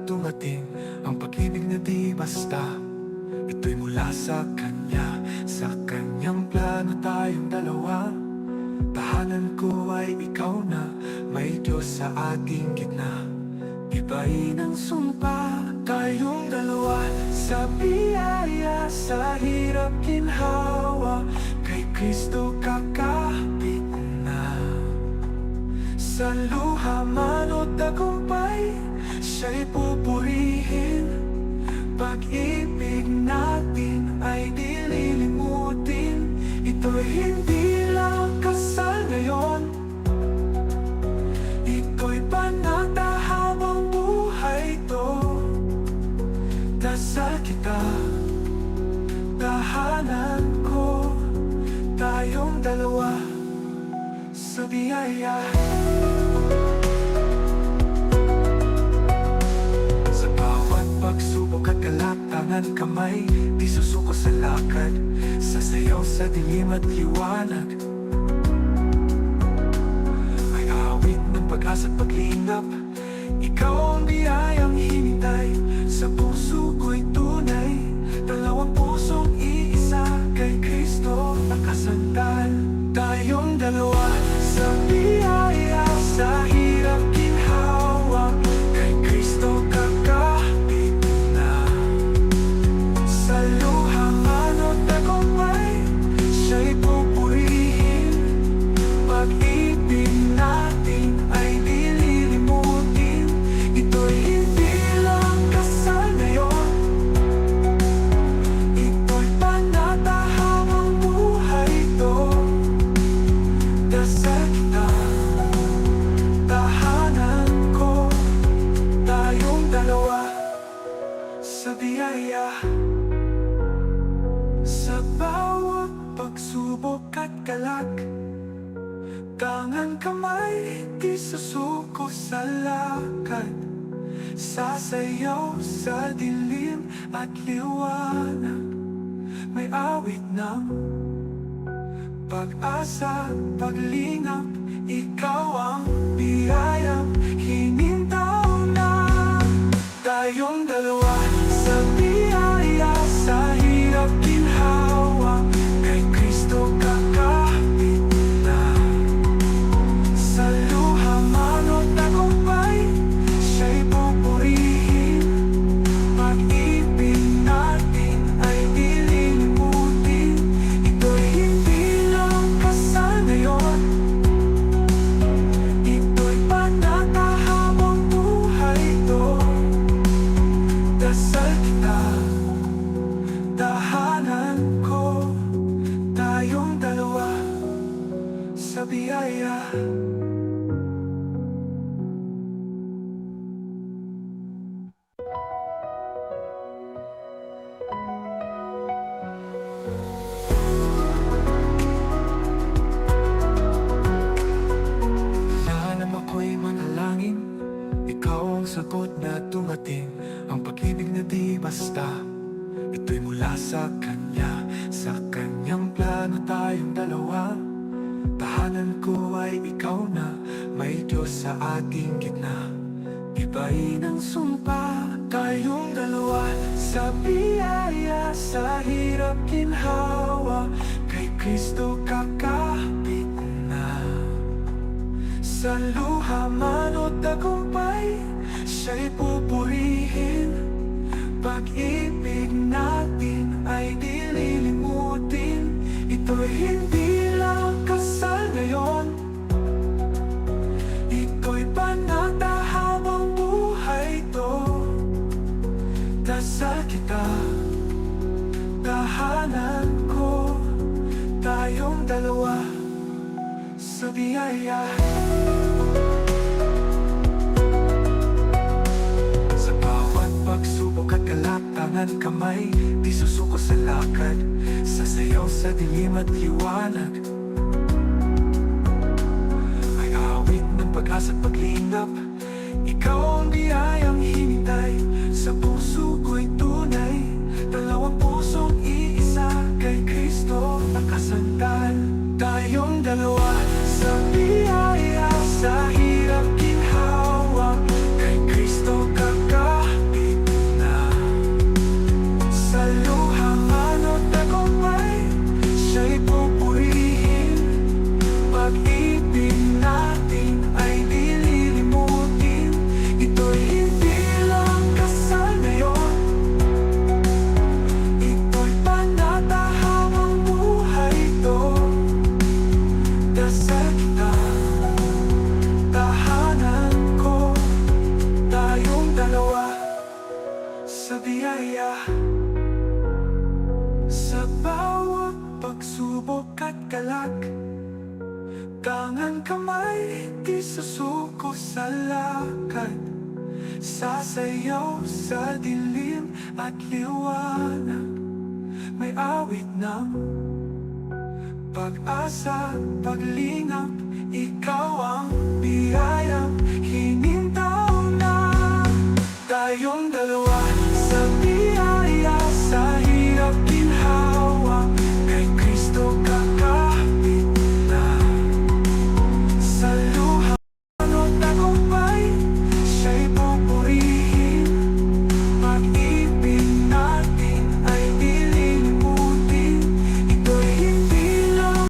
dumating, ang pag-ibig na di basta. Ito'y mula sa Kanya, sa Kanyang plano tayong dalawa. Tahanan ko ay ikaw na, may Diyos sa ating gitna. Ibahin ang sumpa, tayong dalawa. Sa biyaya, sa hirap ginhawa, kay Kristo kakapit na. Sa luha man o tagumpay, siya'y pupurihin. Pag-ibig natin ay di lilimutin. Ito'y hindi lang kasal ngayon, ito'y panata habang buhay to. Dasal kita, tahanan ko, tayong dalawa sa biyaya. Sa bawat pagsubok at galak, tangan kamay, di susuko sa lakad, sasayaw sa dilim at liwanag. May awit ng pag-asa at paglingap, ikaw ang biyayang hinintay. Sa puso ko'y tunay, dalawang pusong iisa, kay Kristo nakasandal. Tayong dalawa sa biyaya, sa hirap ginhawa, kay Kristo kakapit na. Sa luha man o tagumpay, siya'y pupurihin. Pag-ibig natin ay di lilimutin. Ito'y hindi lang kasal ngayon, ito'y panata habang buhay to. Dasal kita, tahanan ko, tayong dalawa sa biyaya. Sa bawat pagsubok at galak, tangan kamay, di susuko sa lakad, sasayaw sa dilim at liwanag. May awit ng pag-asa, paglingap, ikaw ang biyayang hinintaw na. Tayong dalawa sa biyaya, sa hirap ginhawa, kay Kristo kakapit na. Sa luha man o tagumpay, siya'y pupurihin. Pag-ibig natin ay di lilimutin. Ito'y hindi lang kasal ngayon, ito'y panata habang buhay to. Dasal kita, tahanan ko, tayong dalawa sa biyaya. Alam ako'y manalangin, ikaw ang sagot na dumating, ang pag-ibig na di basta. Ito'y mula sa Kanya, sa Kanyang plano tayong dalawa. Tahanan ko ay ikaw na, may Diyos sa ating gitna. Ibahin ang sumpa, tayong dalawa sa biyaya, sa hirap ginhawa, kay Kristo kakapit na. Sa luha man o tagumpay, siya'y pupurihin. Pag-ibig natin ay di lilimutin. Ito'y hindi lang kasal ngayon, ito'y panata habang buhay to. Dasal kita, tahanan ko, tayong dalawa sa biyaya. Sa bawat pagsubok at galak, tangan kamay, di susuko sa lakad, sasayaw sa dilim at liwanag. May awit ng pag-asa at paglingap, ikaw ang biyayang hinintay. Sa puso ko'y tunay, dalawang pusong iisa, kay Kristo nakasandal. Tayong dalawa sa biyaya, sa hirap ginhawa, kay Kristo kakapit sa biyaya. Sa bawat pagsubok at galak, tangan kamay, di susuko sa lakad. Sasayaw sa dilim at liwanag, may awit ng pag-asa, pag-libig